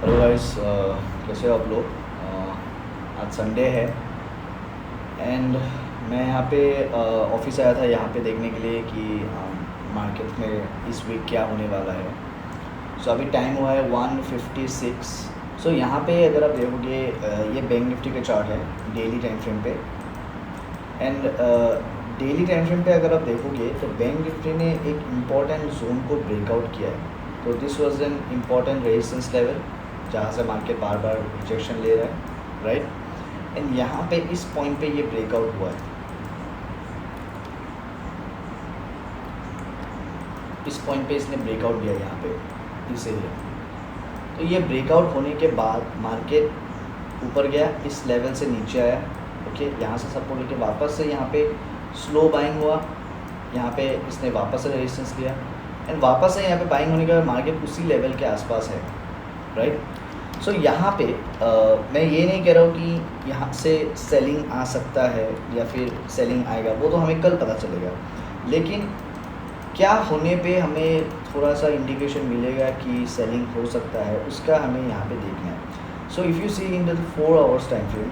Hello guys, कैसे हो आप लोग। आज संडे है एंड मैं यहाँ पे ऑफिस आया था यहाँ पे देखने के लिए कि मार्केट में इस वीक क्या होने वाला है। सो अभी टाइम हुआ है 1:56। सो यहाँ पे अगर आप देखोगे ये बैंक निफ्टी का चार्ट है डेली टाइम फ्रेम पे। एंड डेली टाइम फ्रेम पे अगर आप देखोगे तो बैंक निफ्टी ने एक इम्पॉर्टेंट जोन को ब्रेकआउट किया है। तो this was an important resistance level जहाँ से मार्केट बार बार रिजेक्शन ले रहा है, राइट। एंड यहाँ पे इस पॉइंट पे ये ब्रेकआउट हुआ है, इस पॉइंट पे इसने ब्रेकआउट दिया यहाँ पे इस एरिया। तो ये ब्रेकआउट होने के बाद मार्केट ऊपर गया, इस लेवल से नीचे आया, ओके। यहाँ से सपोर्ट लेके वापस से यहाँ पे स्लो बाइंग हुआ, यहाँ पे इसने वापस से रेजिस्टेंस दिया एंड वापस से यहाँ पे बाइंग होने के बाद मार्केट उसी लेवल के आसपास है, राइट। सो यहाँ पे मैं ये नहीं कह रहा हूँ कि यहाँ से सेलिंग आ सकता है या फिर सेलिंग आएगा, वो तो हमें कल पता चलेगा। लेकिन क्या होने पे हमें थोड़ा सा इंडिकेशन मिलेगा कि सेलिंग हो सकता है, उसका हमें यहाँ पे देखना है। So if you see in the 4 hours time frame,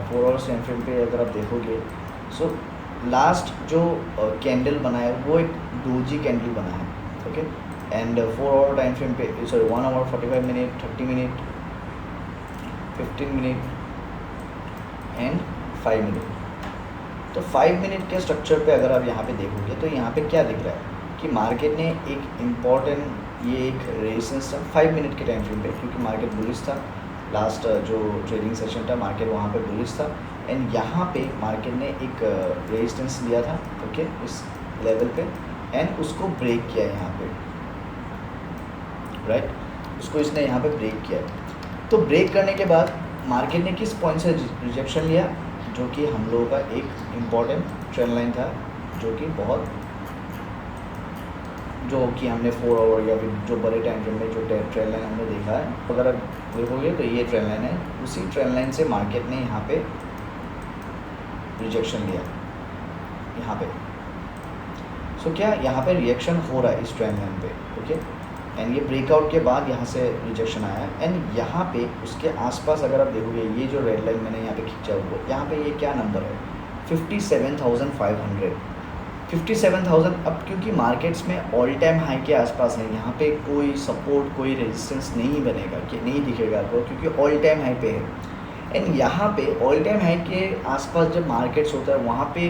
4 hours time frame पे अगर आप देखोगे, सो लास्ट जो कैंडल बना है वो एक डोजी कैंडल बना है, okay. And 4 hour time frame पे, sorry 1 hour 45 minute, 30 minute, 15 minute and 5 minute. तो 5 मिनट के स्ट्रक्चर पे अगर आप यहाँ पे देखोगे तो यहाँ पे क्या दिख रहा है कि मार्केट ने एक इम्पॉर्टेंट, ये एक रेजिस्टेंस था 5 मिनट के टाइम फ्रेम पे, क्योंकि मार्केट बुलिश था। लास्ट जो ट्रेडिंग सेशन था मार्केट वहाँ पे बुलिश था एंड यहाँ पे मार्केट ने एक रेजिस्टेंस लिया था, ओके, इस लेवल पे एंड उसको ब्रेक किया यहाँ पे, राइट। उसको इसने यहाँ पे ब्रेक किया। तो ब्रेक करने के बाद मार्केट ने किस पॉइंट से रिजेक्शन लिया, जो कि हम लोगों का एक इम्पॉर्टेंट ट्रेंड लाइन था, जो कि हमने 4 आवर या फिर जो बड़े टाइम फ्रेम में जो ट्रेंड लाइन हमने देखा है, अगर आप देखोगे तो ये ट्रेंड लाइन है। उसी ट्रेंड लाइन से मार्केट ने यहाँ पे रिजेक्शन लिया यहाँ पे। सो क्या यहाँ पे रिएक्शन हो रहा है इस ट्रेंड लाइन पे, ओके। एंड ये ब्रेकआउट के बाद यहाँ से रिजेक्शन आया है एंड यहाँ पे उसके आसपास अगर आप देखोगे, ये जो रेड लाइन मैंने यहाँ पे खींचा हुआ, यहाँ पे ये क्या नंबर है, 57,500, 57,000। अब क्योंकि मार्केट्स में ऑल टाइम हाई के आसपास है, यहाँ पे कोई सपोर्ट, कोई रेजिस्टेंस नहीं बनेगा, कि नहीं दिखेगा आपको, क्योंकि ऑल टाइम हाई पे है। एंड यहाँ पे ऑल टाइम हाई के आसपास जब मार्केट्स होता है, वहाँ पे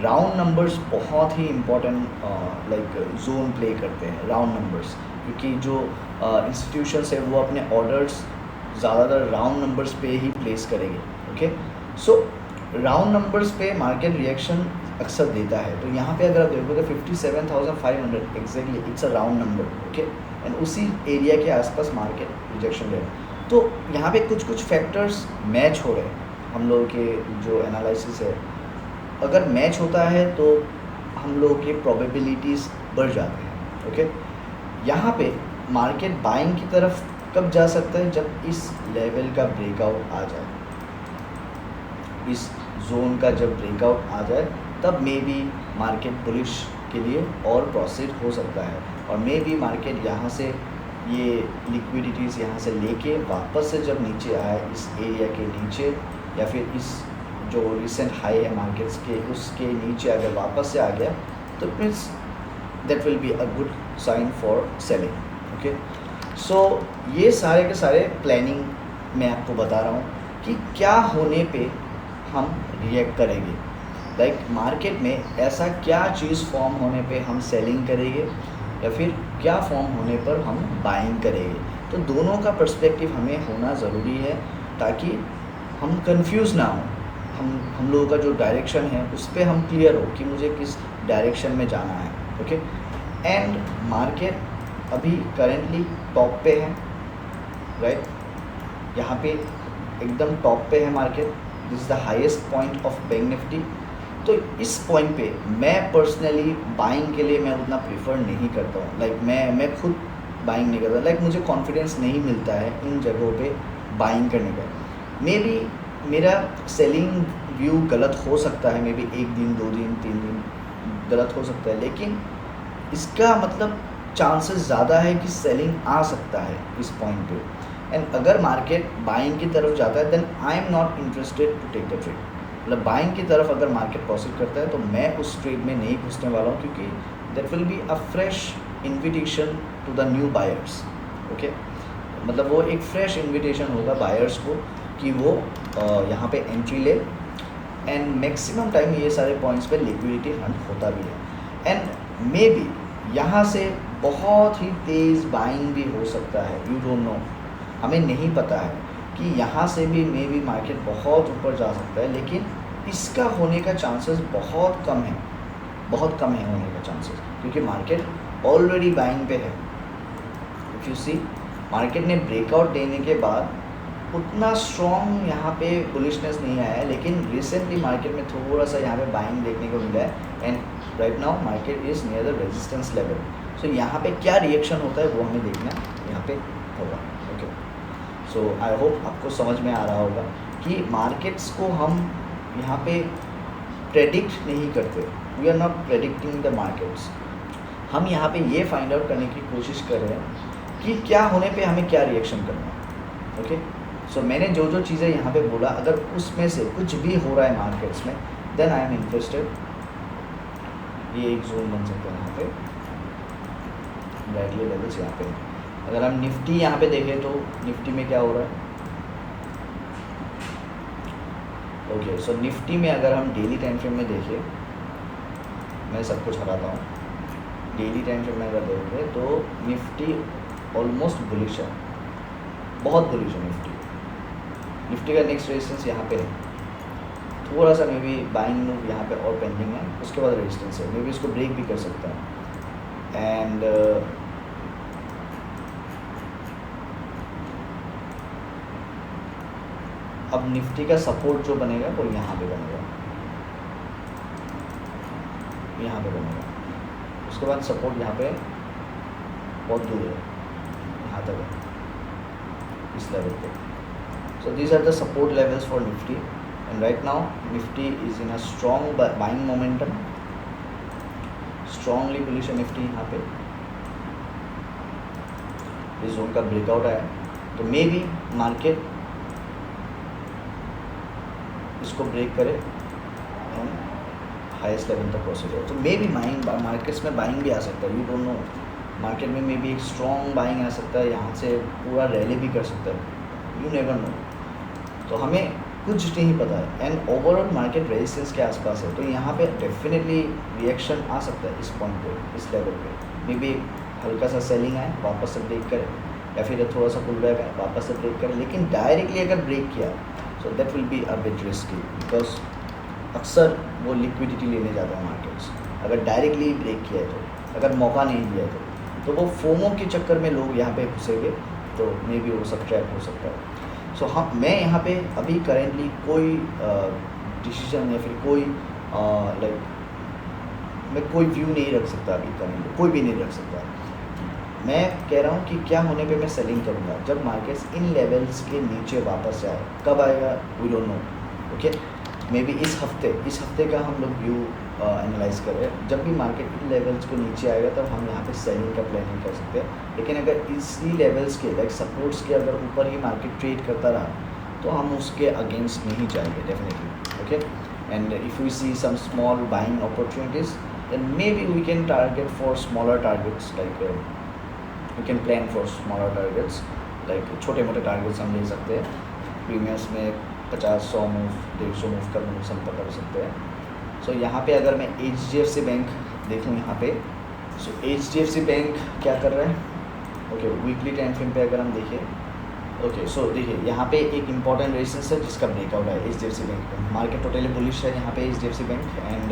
राउंड नंबर्स बहुत ही इम्पोर्टेंट लाइक जोन प्ले करते हैं, राउंड नंबर्स। क्योंकि जो इंस्टीट्यूशंस है वो अपने ऑर्डर्स ज़्यादातर राउंड नंबर्स पे ही प्लेस करेंगे, ओके। सो राउंड नंबर्स पे मार्केट रिएक्शन अक्सर देता है। तो यहाँ पे अगर आप देखोगे 57,500 exactly it's a round number, okay. And उसी एरिया के आसपास मार्केट रिजेक्शन ले रहा है। तो यहाँ पे कुछ कुछ फैक्टर्स मैच हो रहे हैं, हम लोगों के जो एनालिसिस है, अगर मैच होता है तो हम लोगों के प्रोबेबिलिटीज़ बढ़ जाते हैं, ओके। यहाँ पे मार्केट बाइंग की तरफ कब जा सकता है, जब इस लेवल का ब्रेकआउट आ जाए, इस जोन का जब ब्रेकआउट आ जाए, तब मे बी मार्केट बुलिश के लिए और प्रोसीड हो सकता है। और मे बी मार्केट यहाँ से ये लिक्विडिटीज़ यहाँ से लेके वापस से जब नीचे आए इस एरिया के नीचे, या फिर इस जो रिसेंट हाई है मार्केट्स के उसके नीचे अगर वापस से आ गया, तो means that will be a good sign for selling, okay. So ये सारे के सारे प्लानिंग मैं आपको बता रहा हूँ कि क्या होने पे हम रिएक्ट करेंगे, लाइक मार्केट में ऐसा क्या चीज़ फॉर्म होने पे हम सेलिंग करेंगे या फिर क्या फॉर्म होने पर हम बाइंग करेंगे। तो दोनों का पर्सपेक्टिव हमें होना ज़रूरी है, ताकि हम कंफ्यूज ना हो, हम लोगों का जो डायरेक्शन है उस पर हम क्लियर हो कि मुझे किस डायरेक्शन में जाना है, ओके। एंड मार्केट अभी करेंटली टॉप पे है, राइट। यहाँ पे एकदम टॉप पे है market, this is the highest point of bank Nifty. तो इस पॉइंट पे मैं पर्सनली बाइंग के लिए मैं उतना प्रीफर नहीं करता हूँ, लाइक मैं खुद बाइंग नहीं करता, लाइक मुझे कॉन्फिडेंस नहीं मिलता है इन जगहों पे बाइंग करने का। मे बी मेरा सेलिंग व्यू गलत हो सकता है, मे बी 1 दिन 2 दिन 3 दिन गलत हो सकता है, लेकिन इसका मतलब चांसेस ज़्यादा है कि सेलिंग आ सकता है इस पॉइंट पे। एंड अगर मार्केट बाइंग की तरफ जाता है then I am not interested to take the trade. मतलब बाइंग की तरफ अगर मार्केट प्रोसीड करता है तो मैं उस ट्रेड में नहीं घुसने वाला हूँ, क्योंकि that will be a fresh invitation to the new buyers. Okay, मतलब वो एक फ्रेश इन्विटेशन होगा बायर्स को कि वो यहाँ पे एंट्री ले। एंड मैक्सिमम टाइम ये सारे पॉइंट्स पे लिक्विडिटी हंट होता भी है। एंड मे बी यहाँ से बहुत ही तेज़ बाइंग भी हो सकता है, यू डोंट नो, हमें नहीं पता है कि यहाँ से भी मे बी मार्केट बहुत ऊपर जा सकता है, लेकिन इसका होने का चांसेस बहुत कम है, बहुत कम है होने का चांसेस, क्योंकि मार्केट ऑलरेडी बाइंग पे है। इफ़ यू सी, मार्केट ने ब्रेकआउट देने के बाद उतना स्ट्रॉन्ग यहाँ पे बुलिशनेस नहीं आया है, लेकिन रिसेंटली मार्केट में थोड़ा सा यहाँ पे बाइंग देखने को मिला है। And right now market is near the resistance level. So यहाँ पे क्या रिएक्शन होता है वो हमें देखना यहाँ पे होगा। ओके, सो आई होप आपको समझ में आ रहा होगा कि मार्केट्स को हम यहाँ पे प्रेडिक्ट नहीं करते, we are not predicting the markets. हम यहाँ पे ये फाइंड आउट करने की कोशिश कर रहे हैं कि क्या होने पे हमें क्या रिएक्शन करना है। ओके, सो मैंने जो जो चीज़ें यहाँ पे बोला, अगर उसमें से कुछ भी हो रहा है मार्केट्स में देन आई एम इंटरेस्टेड। ये एक जोन बन सकता है यहाँ पे, ब्राइटली लेवल्स यहाँ पे। अगर हम निफ्टी यहाँ पे देखें तो निफ्टी में क्या हो रहा है। ओके, सो निफ्टी में अगर हम डेली टाइम फ्रेम में देखें, मैं सब कुछ हटाता हूँ, डेली टाइम फ्रेम में अगर देखें तो निफ्टी ऑलमोस्ट बुलिश है, बहुत बुलिश है निफ्टी। निफ्टी का नेक्स्ट रेजिस्टेंस यहाँ पे है, थोड़ा सा मे बी बाइंग मूव यहाँ पे और पेंडिंग है, उसके बाद रेजिस्टेंस है, मे बी इसको ब्रेक भी कर सकता है। एंड अब निफ्टी का सपोर्ट जो बनेगा वो यहाँ पे बनेगा, यहाँ पे बनेगा, उसके बाद सपोर्ट यहाँ पे बहुत दूर है, यहाँ तक है, इस लेवल पे। So these are the support levels for Nifty, and right now Nifty is in a strong buying momentum, strongly bullish है Nifty। यहाँ पे इस जोन का ब्रेकआउट आया तो मे बी मार्केट इसको ब्रेक करे एंड हाईएस्ट लेवल तक प्रोसीड हो, तो मे बी मार्केट्स में बाइंग भी आ सकता है, यू डोंट नो। मार्केट में मे बी एक स्ट्रॉन्ग बाइंग आ सकता है, यहाँ से पूरा रैली भी कर सकता है, यू नेवर नो। तो हमें कुछ नहीं पता है। एंड ओवरऑल मार्केट रेजिस्टेंस के आसपास है, तो यहाँ पे डेफिनेटली रिएक्शन आ सकता है इस पॉइंट पे, इस लेवल पे। मे बी हल्का सा सेलिंग आए, वापस से ब्रेक करे, या फिर थोड़ा सा पुल बैक आए, वापस से ब्रेक करे। लेकिन डायरेक्टली अगर ब्रेक किया so that will be a bit risky, because अक्सर वो लिक्विडिटी लेने जाता है मार्केट्स। अगर डायरेक्टली ब्रेक किया है तो, अगर मौका नहीं दिया तो वो फोमो के चक्कर में लोग यहाँ पे घुसेंगे, तो मे बी वो सब ट्रैप हो सकता है। सो हम मैं यहाँ पे अभी करेंटली कोई डिसीजन या फिर कोई मैं कोई व्यू नहीं रख सकता अभी करेंटली, कोई भी नहीं रख सकता। मैं कह रहा हूँ कि क्या होने पे मैं सेलिंग करूँगा, जब मार्केट्स इन लेवल्स के नीचे वापस आए। कब आएगा we don't know. Okay, maybe इस हफ्ते का हम लोग व्यू एनालाइज कर रहे हैं। जब भी मार्केट इन लेवल्स को नीचे आएगा तब हम यहाँ पे सेलिंग का प्लानिंग कर सकते हैं। लेकिन अगर इसी लेवल्स के लाइक सपोर्ट्स के अगर ऊपर ही मार्केट ट्रेड करता रहा तो हम उसके अगेंस्ट नहीं जाएंगे definitely. Okay, and if we see some small buying opportunities then maybe we can target for smaller targets, like we can plan for smaller targets, like छोटे मोटे टारगेट्स हम ले सकते हैं। प्रीमियर्स में 50-100 मूव, 150 मूव का move हम पकड़ सकते हैं। सो यहाँ पे अगर मैं HDFC बैंक देखूँ यहाँ पे, सो HDFC बैंक क्या कर रहा है। ओके, वीकली टाइम फ्रेम पे अगर हम देखें, ओके, सो देखिए यहाँ पे एक इंपॉर्टेंट रेजिस्टेंस है जिसका ब्रेकआउट है HDFC बैंक पे। मार्केट टोटली बुलिश है यहाँ पे HDFC bank, and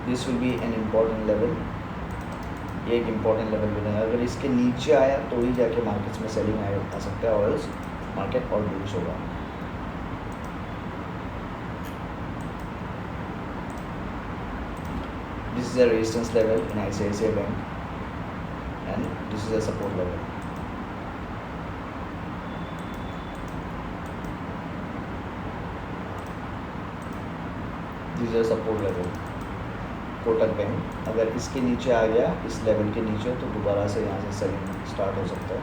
this will be an important level. ये एक इम्पॉर्टेंट लेवल बनेगा, अगर इसके नीचे आया तो ही जाके मार्केट्स में सेलिंग आ सकता है, और एल्स मार्केट और बुलिश होगा। This is a resistance level in ICICI Bank, and this is a support level. This is a support level. Kotak bank अगर इसके नीचे आ गया, इस लेवल के नीचे, तो दोबारा से यहाँ से सेलिंग स्टार्ट हो सकता है।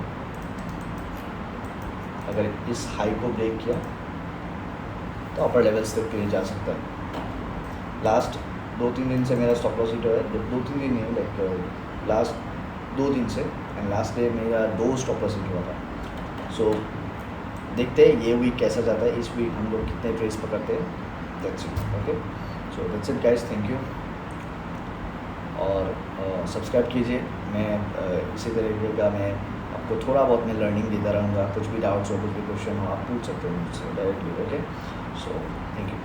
अगर इस हाई को ब्रेक किया तो अपर लेवल्स तक के लिए जा सकता है। लास्ट 2-3 दिन से मेरा स्टॉप लॉस हिट हुआ है, 2-3 दिन नहीं, लाइक लास्ट 2 दिन से, एंड लास्ट डे मेरा 2 स्टॉप लॉस हिट हुआ था। सो देखते हैं ये वीक कैसा जाता है, इस वीक हम लोग कितने ट्रेड्स पकड़ते हैं। That's it, okay. So that's it guys, thank you. और सब्सक्राइब कीजिए। मैं इसी तरीके का मैं आपको थोड़ा बहुत मैं लर्निंग देता रहूँगा। कुछ भी डाउट्स हो, कुछ भी क्वेश्चन हो, आप पूछ सकते हो मुझसे directly, okay. So thank you.